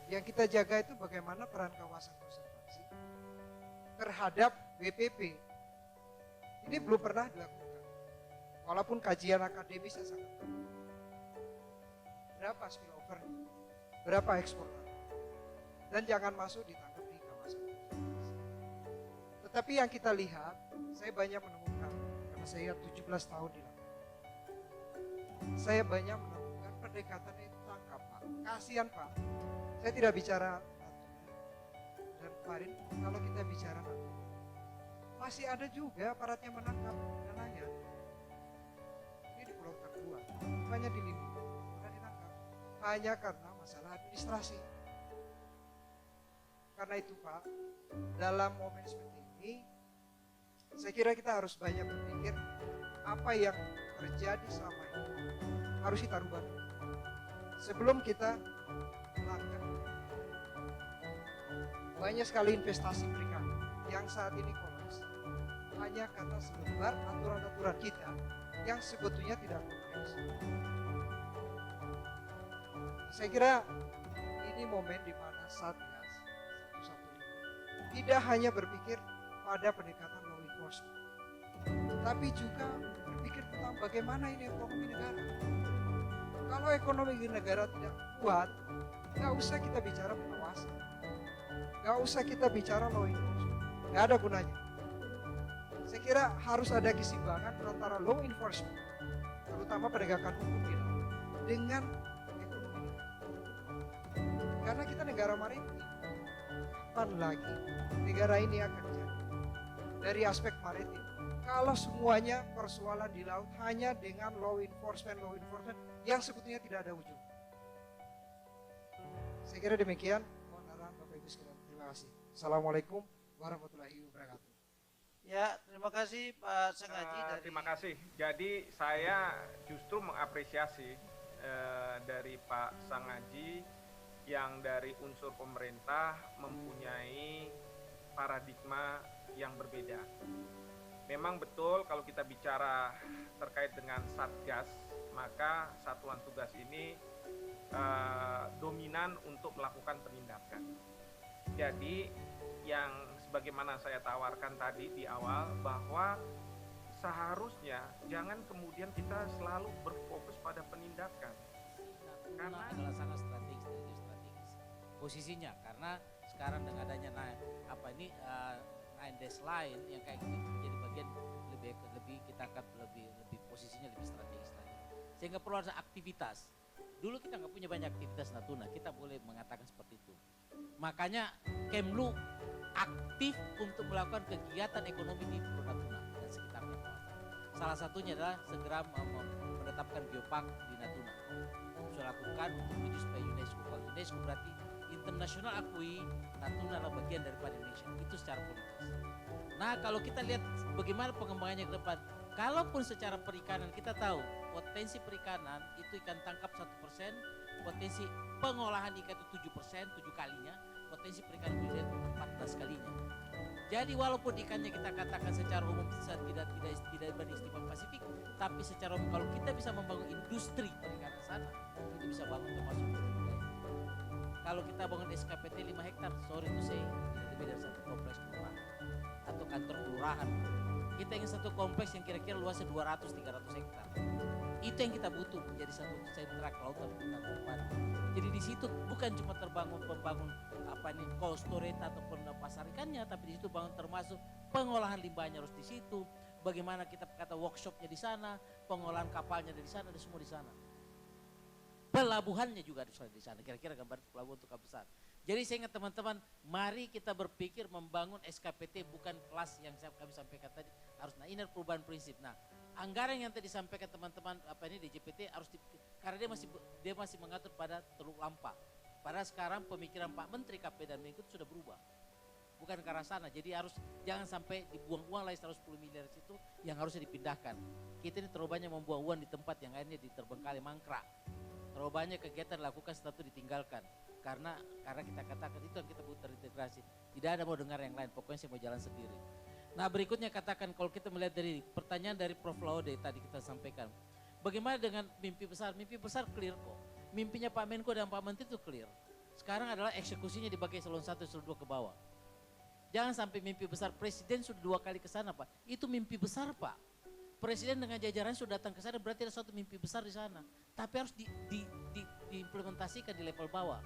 Yang kita jaga itu bagaimana peran kawasan konservasi terhadap WPP. Ini belum pernah dilakukan. Walaupun kajian akademisnya sangat bagus. Berapa spillover, berapa ekspor, dan jangan masuk ditangkap di kawasan konservasi. Tetapi yang kita lihat, saya banyak menemukan, karena saya 17 tahun di lapangan, saya banyak menemukan pendekatan itu tangkap Pak. Kasihan Pak, saya tidak bicara Natuna, dan kemarin kalau kita bicara Natuna, masih ada juga aparat yang menangkap nelayan. Ini di Pulau Takua, hanya dilindungi, karena ditangkap. Hanya karena masalah administrasi. Karena itu Pak, dalam momen seperti ini, saya kira kita harus banyak berpikir apa yang terjadi selama ini harus kita rubah dulu. Sebelum kita melangkah, banyak sekali investasi perikanan yang saat ini kolaps hanya karena selembar aturan-aturan kita yang sebetulnya tidak kompleks. Saya kira ini momen di mana Satgas 115 tidak hanya berpikir pada pendekatan law enforcement, tapi juga berpikir tentang bagaimana ini ekonomi negara. Kalau ekonomi negara tidak kuat, nggak usah kita bicara pengawasan, nggak usah kita bicara law enforcement, nggak ada gunanya. Saya kira harus ada keseimbangan antara law enforcement, terutama penegakan hukum dengan ekonomi negara. Karena kita negara maritim, kapan lagi negara ini akan jadi dari aspek maritim? Kalau semuanya persoalan di laut hanya dengan law enforcement yang sebetulnya tidak ada ujung. Saya kira demikian. Mohon arahan Bapak Ibu sekalian. Terima kasih. Assalamualaikum warahmatullahi wabarakatuh. Ya, terima kasih Pak Sangaji. Terima kasih. Jadi saya justru mengapresiasi dari Pak Sangaji yang dari unsur pemerintah mempunyai paradigma yang berbeda. Memang betul kalau kita bicara terkait dengan Satgas, maka satuan tugas ini dominan untuk melakukan penindakan. Jadi yang sebagaimana saya tawarkan tadi di awal, bahwa seharusnya jangan kemudian kita selalu berfokus pada penindakan. Karena adalah sangat strategis posisinya, karena sekarang dengan adanya Nine Dash Line yang kayak gitu menjadi bagian lebih kita akan lebih posisinya lebih strategis lagi, sehingga perlu ada aktivitas. Dulu kita nggak punya banyak aktivitas Natuna, kita boleh mengatakan seperti itu. Makanya Kemlu aktif untuk melakukan kegiatan ekonomi di Pulau Natuna dan sekitarnya kawasan. Salah satunya adalah segera menetapkan biopark di Natuna. Sudah lakukan untuk menuju supaya UNESCO. Kalau UNESCO berarti internasional akui Natuna adalah bagian daripada Indonesia. Itu secara politis. Nah, kalau kita lihat bagaimana pengembangannya ke depan, kalaupun secara perikanan kita tahu potensi perikanan itu ikan tangkap 1%, potensi pengolahan ikan itu 7%, 7 kalinya, potensi perikanan budidaya 14 kalinya. Jadi walaupun ikannya kita katakan secara umum tidak beristimewa Pasifik, tapi secara umum kalau kita bisa membangun industri perikanan sana, itu bisa bangun termasuk budidaya. Kalau kita bangun SKPT 5 hektar, sorry itu saya tidak lebih dari satu kompleks kelurahan atau kantor kelurahan. Kita ingin satu kompleks yang kira-kira luasnya 200-300 hektar. Itu yang kita butuh menjadi satu sentra kelautan kita ke depan. Jadi di situ bukan cuma pembangun cold storage ataupun pasar ikannya, tapi di situ bangun termasuk pengolahan limbahnya harus di situ. Bagaimana kita kata workshopnya di sana, pengolahan kapalnya di sana, ada semua di sana. Pelabuhannya juga harus ada di sana. Kira-kira gambar pelabuhan untuk kapal besar. Jadi saya ingat teman-teman, mari kita berpikir membangun SKPT bukan kelas yang kami sampaikan tadi. Nah ini perubahan prinsip. Nah anggaran yang tadi disampaikan teman-teman DJPT harus karena dia masih mengatur pada Teluk Lampa. Padahal sekarang pemikiran Pak Menteri KP dan Menko sudah berubah. Bukan ke arah sana. Jadi jangan sampai dibuang uang lagi 110 miliar situ yang harusnya dipindahkan. Kita ini terlalu banyak membuang uang di tempat yang lainnya di terbengkalai mangkrak. Terlalu banyak kegiatan dilakukan setelah itu ditinggalkan. Karena kita katakan itu yang kita butuh terintegrasi. Tidak ada mau dengar yang lain, pokoknya saya mau jalan sendiri. Nah berikutnya katakan kalau kita melihat dari pertanyaan dari Prof. Laude tadi kita sampaikan. Bagaimana dengan mimpi besar? Mimpi besar clear kok. Mimpinya Pak Menko dan Pak Menteri itu clear. Sekarang adalah eksekusinya dibagi eselon 1, eselon 2 ke bawah. Jangan sampai mimpi besar, Presiden sudah 2 kali ke sana Pak, itu mimpi besar Pak. Presiden dengan jajarannya sudah datang ke sana, berarti ada suatu mimpi besar di sana. Tapi harus diimplementasikan di level bawah.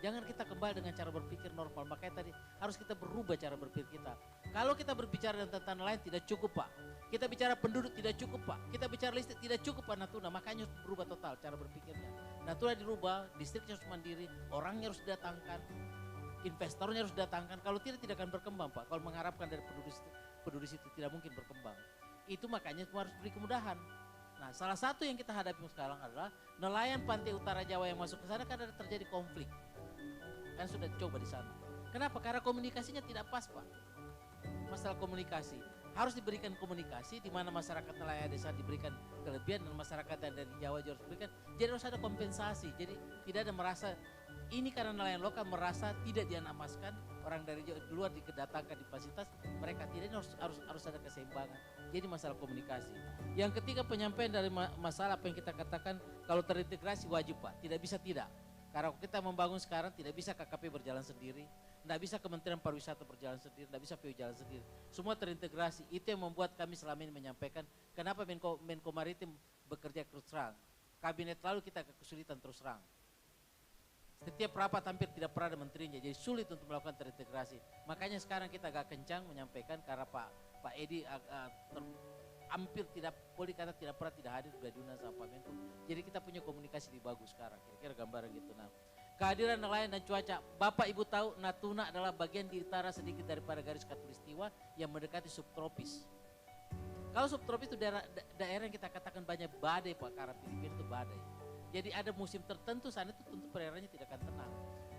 Jangan kita kembali dengan cara berpikir normal, makanya tadi harus kita berubah cara berpikir kita. Kalau kita berbicara tentang nelayan tidak cukup Pak. Kita bicara penduduk tidak cukup Pak. Kita bicara listrik tidak cukup Pak Natuna, makanya harus berubah total cara berpikirnya. Natuna dirubah, listriknya harus mandiri, orangnya harus didatangkan, investornya harus didatangkan. Kalau tidak akan berkembang Pak. Kalau mengharapkan dari penduduk situ tidak mungkin berkembang. Itu makanya semua harus beri kemudahan. Nah, salah satu yang kita hadapi sekarang adalah nelayan pantai utara Jawa yang masuk ke sana kan ada terjadi konflik. Kan sudah coba di sana. Kenapa? Karena komunikasinya tidak pas Pak. Masalah komunikasi. Harus diberikan komunikasi di mana masyarakat nelayan desa diberikan kelebihan dan masyarakat dari Jawa juga harus diberikan. Jadi harus ada kompensasi. Jadi tidak ada merasa ini karena nelayan lokal merasa tidak dianamaskan, orang dari luar dikedatangkan di fasilitas, mereka tidak, ini harus ada keseimbangan. Jadi masalah komunikasi. Yang ketiga penyampaian dari masalah apa yang kita katakan kalau terintegrasi wajib Pak, tidak bisa tidak. Karena kita membangun sekarang tidak bisa KKP berjalan sendiri, tidak bisa Kementerian Pariwisata berjalan sendiri, tidak bisa PU jalan sendiri. Semua terintegrasi, itu yang membuat kami selama ini menyampaikan kenapa Menko Maritim bekerja terus terang. Kabinet lalu kita kesulitan terus terang. Setiap rapat hampir tidak pernah ada menterinya, jadi sulit untuk melakukan terintegrasi. Makanya sekarang kita agak kencang menyampaikan karena Pak Edi hampir tidak boleh kata tidak pernah tidak hadir di diundang sama Pak Menko. Jadi kita punya komunikasi di bagus sekarang, kira-kira gambaran gitu. Nah, kehadiran nelayan dan cuaca, Bapak Ibu tahu Natuna adalah bagian di utara sedikit daripada garis khatulistiwa yang mendekati subtropis. Kalau subtropis itu daerah yang kita katakan banyak badai Pak, karena Filipina itu badai. Jadi ada musim tertentu sana itu tentu perairannya tidak akan tenang.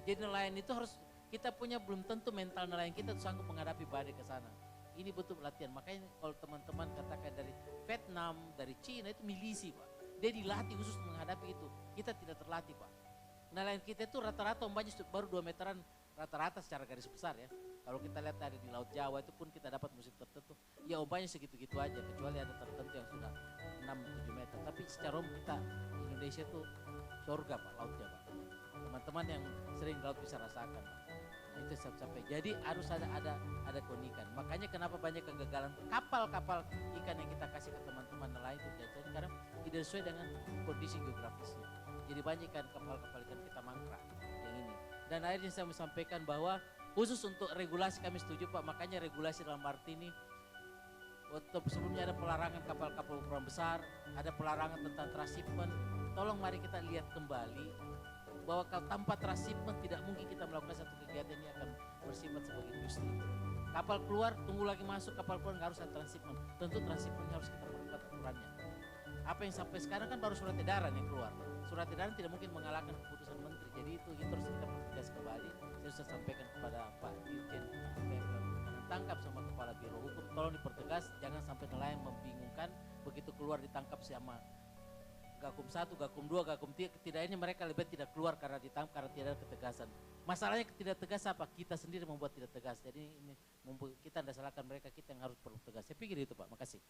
Jadi nelayan itu harus kita punya belum tentu mental nelayan kita sanggup menghadapi badai ke sana. Ini butuh latihan. Makanya kalau teman-teman katakan dari Vietnam, dari Cina itu milisi Pak. Dia dilatih khusus menghadapi itu. Kita tidak terlatih Pak. Nelayan kita itu rata-rata ombaknya baru 2 meteran rata-rata secara garis besar ya. Kalau kita lihat ada di Laut Jawa itu pun kita dapat musim tertentu. Ya ombaknya segitu-gitu aja kecuali ada tertentu yang sudah 6-7 meter. Tapi secara umum kita Indonesia itu surga Pak lautnya Pak. Teman-teman yang sering di laut bisa rasakan Pak. Itu sampai jadi harus ada keunikan. Makanya kenapa banyak kegagalan kapal-kapal ikan yang kita kasih ke teman-teman nelayan itu jadi karena tidak sesuai dengan kondisi geografisnya. Jadi banyak ikan kapal-kapal ikan kita mangkrak yang ini. Dan akhirnya saya mau sampaikan bahwa khusus untuk regulasi kami setuju Pak. Makanya regulasi dalam arti ini waktu sebelumnya ada pelarangan kapal-kapal ukuran besar, ada pelarangan tentang transshipment. Tolong mari kita lihat kembali bahwa kalau tanpa transshipment tidak mungkin kita melakukan satu kegiatan yang akan bersifat sebagai industri. Kapal keluar, tunggu lagi masuk, kapal keluar nggak harus ada transshipment. Tentu transshipmentnya harus kita perkuat aturannya. Apa yang sampai sekarang kan baru surat edaran yang keluar. Surat edaran tidak mungkin mengalahkan keputusan menteri. Jadi itu harus kita pertegas kembali. Saya sudah sampaikan kepada Pak Dirjen tangkap sama kepala biro hukum. Tolong dipertegas, jangan sampai nelayan membingungkan begitu keluar ditangkap sama Gakum 1, Gakum 2, Gakum 3, setidaknya mereka lebih tidak keluar karena ditangkap karena tidak ada ketegasan. Masalahnya tidak tegas apa? Kita sendiri membuat tidak tegas. Jadi ini kita tidak salahkan mereka, kita yang harus perlu tegas. Saya pikir itu Pak, makasih.